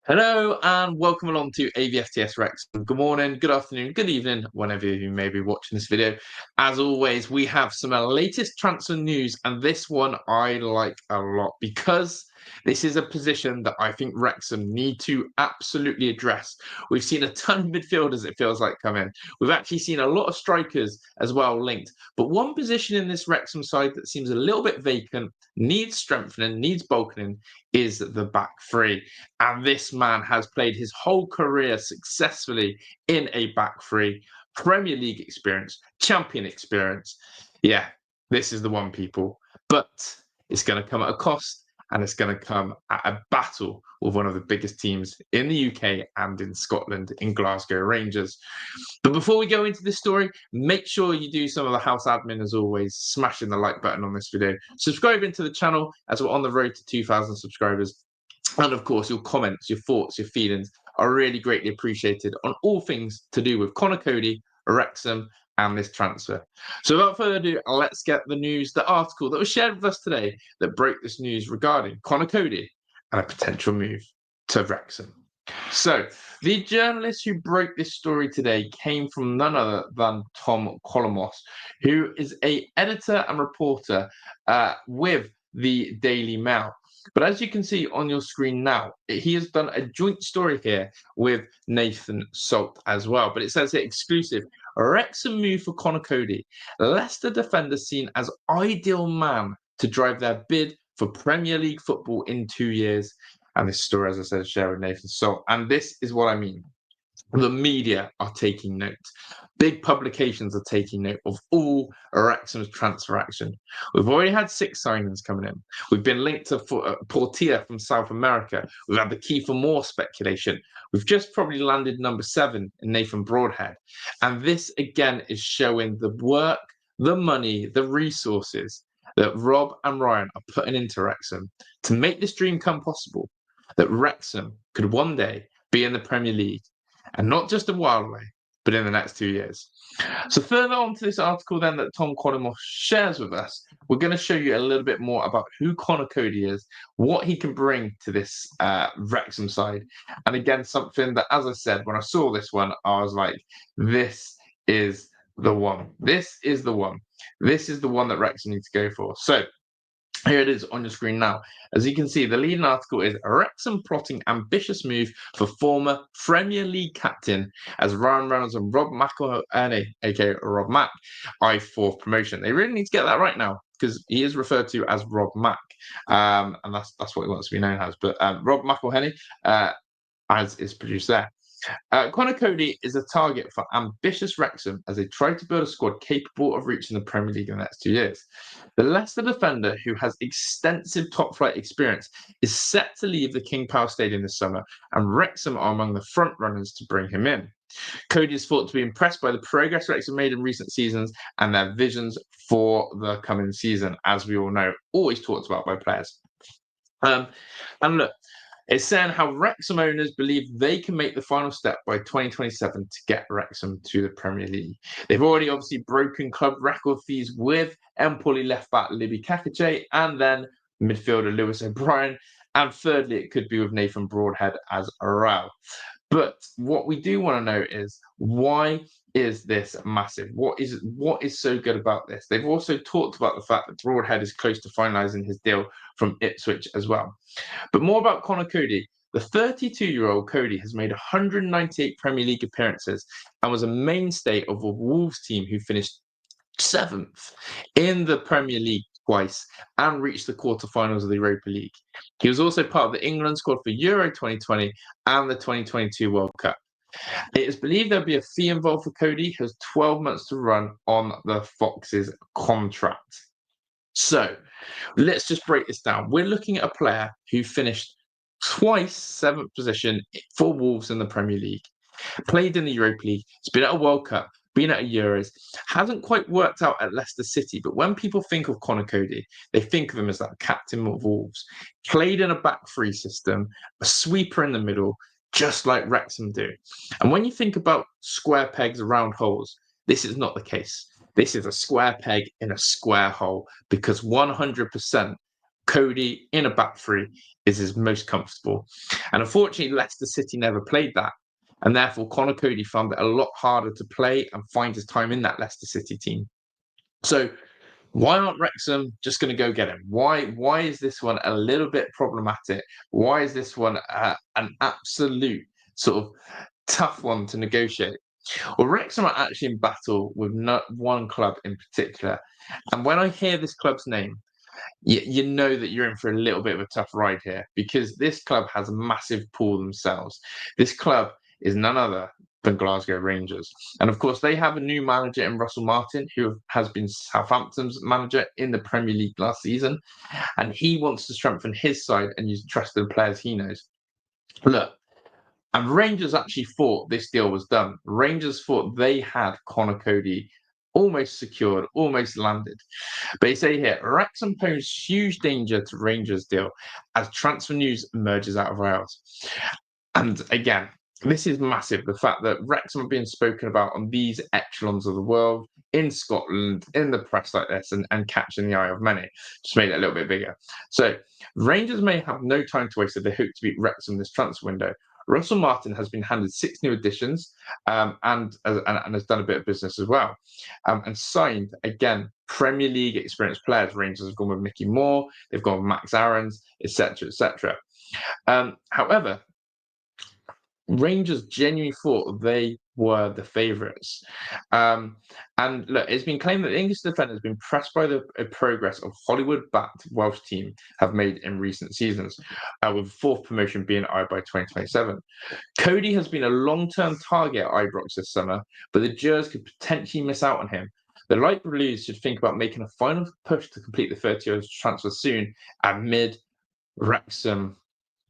Hello and welcome along to AVFTS Wrexham. Good morning, good afternoon, good evening, whenever you may be watching this video. As always, we have some latest transfer news, and this one I like a lot because this is a position that I think Wrexham need to absolutely address. We've seen a ton of midfielders, it feels like, come in. We've actually seen a lot of strikers as well linked. But one position in this Wrexham side that seems a little bit vacant, needs strengthening, needs bulking, is the back three. And this man has played his whole career successfully in a back three, Premier League experience, champion experience. Yeah, this is the one, people. But it's going to come at a cost, and it's going to come at a battle with one of the biggest teams in the UK and in Scotland, in Glasgow Rangers. But before we go into this story, make sure you do some of the house admin as always, smashing the like button on this video, subscribe into the channel as we're on the road to 2,000 subscribers. And of course, your comments, your thoughts, your feelings are really greatly appreciated on all things to do with Conor Coady, Wrexham, and this transfer. So without further ado, let's get the news, the article that was shared with us today that broke this news regarding Conor Coady and a potential move to Wrexham. So the journalist who broke this story today came from none other than Tom Colomos, who is an editor and reporter with the Daily Mail. But as you can see on your screen now, he has done a joint story here with Nathan Salt as well. But it says here exclusive: Wrexham move for Conor Coady. Leicester defender seen as ideal man to drive their bid for Premier League football in 2 years. And this story, as I said, is shared with Nathan Salt. And this is what I mean. The media are taking note. Big publications are taking note of all Wrexham's transfer action. We've already had 6 signings coming in. We've been linked to Portia from South America. We've had the Kiefer Moore speculation. We've just probably landed number 7 in Nathan Broadhead. And this, again, is showing the work, the money, the resources that Rob and Ryan are putting into Wrexham to make this dream come possible, that Wrexham could one day be in the Premier League. And not just a while away, but in the next 2 years. So further on to this article then that Tom Colomos shares with us, we're going to show you a little bit more about who Conor Coady is, what he can bring to this Wrexham side. And again, something that, as I said, when I saw this one, I was like, this is the one. This is the one. This is the one that Wrexham need to go for. So here it is on your screen now. As you can see, the leading article is Wrexham plotting ambitious move for former Premier League captain as Ryan Reynolds and Rob McElhenney, aka Rob Mack, eye for promotion. They really need to get that right now because he is referred to as Rob Mack, and that's what he wants to be known as. But Rob McElhenney, as is produced there. Conor Coady is a target for ambitious Wrexham as they try to build a squad capable of reaching the Premier League in the next 2 years. The Leicester defender, who has extensive top-flight experience, is set to leave the King Power Stadium this summer, and Wrexham are among the front runners to bring him in. Coady is thought to be impressed by the progress Wrexham made in recent seasons and their visions for the coming season, as we all know, always talked about by players. And look, it's saying how Wrexham owners believe they can make the final step by 2027 to get Wrexham to the Premier League. They've already obviously broken club record fees with Empoli left back Libby Kakache and then midfielder Lewis O'Brien. And thirdly, it could be with Nathan Broadhead as well. But what we do want to know is why is this massive? What is so good about this? They've also talked about the fact that Broadhead is close to finalising his deal from Ipswich as well. But more about Conor Coady. The 32-year-old Coady has made 198 Premier League appearances and was a mainstay of a Wolves team who finished 7th in the Premier League twice and reached the quarterfinals of the Europa League. He was also part of the England squad for Euro 2020 and the 2022 World Cup. It is believed there'll be a fee involved for Coady, who has 12 months to run on the Foxes contract. So let's just break this down. We're looking at a player who finished twice 7th position for Wolves in the Premier League, played in the Europa League, has been at a World Cup, been at a Euros, hasn't quite worked out at Leicester City. But when people think of Conor Coady, they think of him as that captain of Wolves, played in a back three system, a sweeper in the middle, just like Wrexham do. And when you think about square pegs, round holes, this is not the case. This is a square peg in a square hole because 100% Coady in a back three is his most comfortable. And unfortunately, Leicester City never played that. And therefore, Conor Coady found it a lot harder to play and find his time in that Leicester City team. So why aren't Wrexham just going to go get him? Why is this one a little bit problematic? Why is this one an absolute sort of tough one to negotiate? Well, Wrexham are actually in battle with not one club in particular. And when I hear this club's name, you know that you're in for a little bit of a tough ride here, because this club has a massive pool themselves. This club is none other than Glasgow Rangers. And of course, they have a new manager in Russell Martin, who has been Southampton's manager in the Premier League last season. And he wants to strengthen his side and use trusted players he knows. Look, and Rangers actually thought this deal was done. Rangers thought they had Conor Coady almost secured, almost landed. But they say here, Wrexham pose huge danger to Rangers deal as transfer news emerges out of Wales. And again, this is massive. The fact that Wrexham are being spoken about on these echelons of the world, in Scotland, in the press like this, and catching the eye of many, just made it a little bit bigger. So Rangers may have no time to waste if they hope to beat Wrexham this transfer window. Russell Martin has been handed 6 new additions and has done a bit of business as well. And signed, again, Premier League experienced players. Rangers have gone with Mickey Moore, they've gone with Max Aarons, etc., etc. However, Rangers genuinely thought they were the favourites. And look, it's been claimed that the English defender has been pressed by the progress of Hollywood-backed Welsh team have made in recent seasons, with fourth promotion being eyed by 2027. Coady has been a long-term target at Ibrox this summer, but the Gers could potentially miss out on him. The Light Blues should think about making a final push to complete the 30 years transfer soon amid Wrexham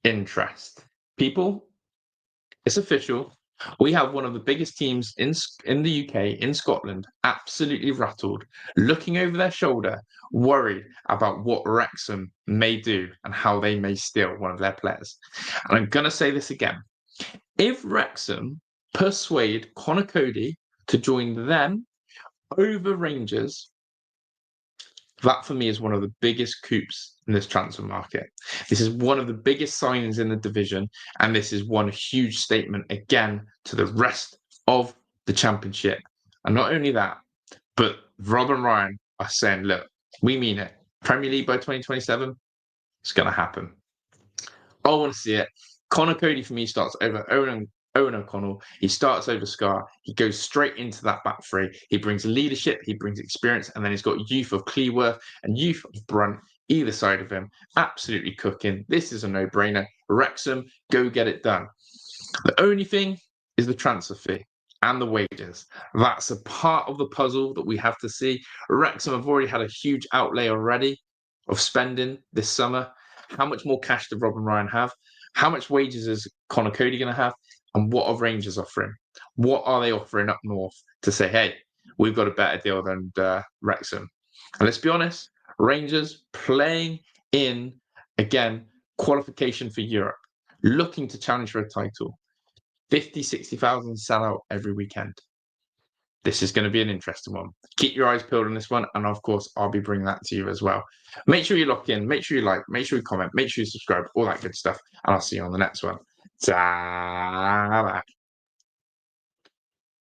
interest. People, it's official. We have one of the biggest teams in the UK, in Scotland, absolutely rattled, looking over their shoulder, worried about what Wrexham may do and how they may steal one of their players. And I'm going to say this again. If Wrexham persuade Conor Coady to join them over Rangers, that for me is one of the biggest coups in this transfer market. This is one of the biggest signings in the division, and this is one huge statement again to the rest of the championship. And not only that, but Rob and Ryan are saying, look, we mean it. Premier League by 2027, it's going to happen. I want to see it. Conor Coady for me starts over Owen O'Connell. He starts over Scar. He goes straight into that back three. He brings leadership, he brings experience, and then he's got youth of Cleworth and youth of Brunt either side of him. Absolutely cooking. This is a no-brainer. Wrexham, go get it done. The only thing is the transfer fee and the wages. That's a part of the puzzle that we have to see. Wrexham have already had a huge outlay already of spending this summer. How much more cash did Rob and Ryan have? How much wages is Conor Coady going to have? And what are Rangers offering? What are they offering up north to say, hey, we've got a better deal than Wrexham? And let's be honest, Rangers playing in, again, qualification for Europe, looking to challenge for a title. 50, 60,000 sell out every weekend. This is going to be an interesting one. Keep your eyes peeled on this one. And of course, I'll be bringing that to you as well. Make sure you lock in, make sure you like, make sure you comment, make sure you subscribe, all that good stuff. And I'll see you on the next one. Ta-da.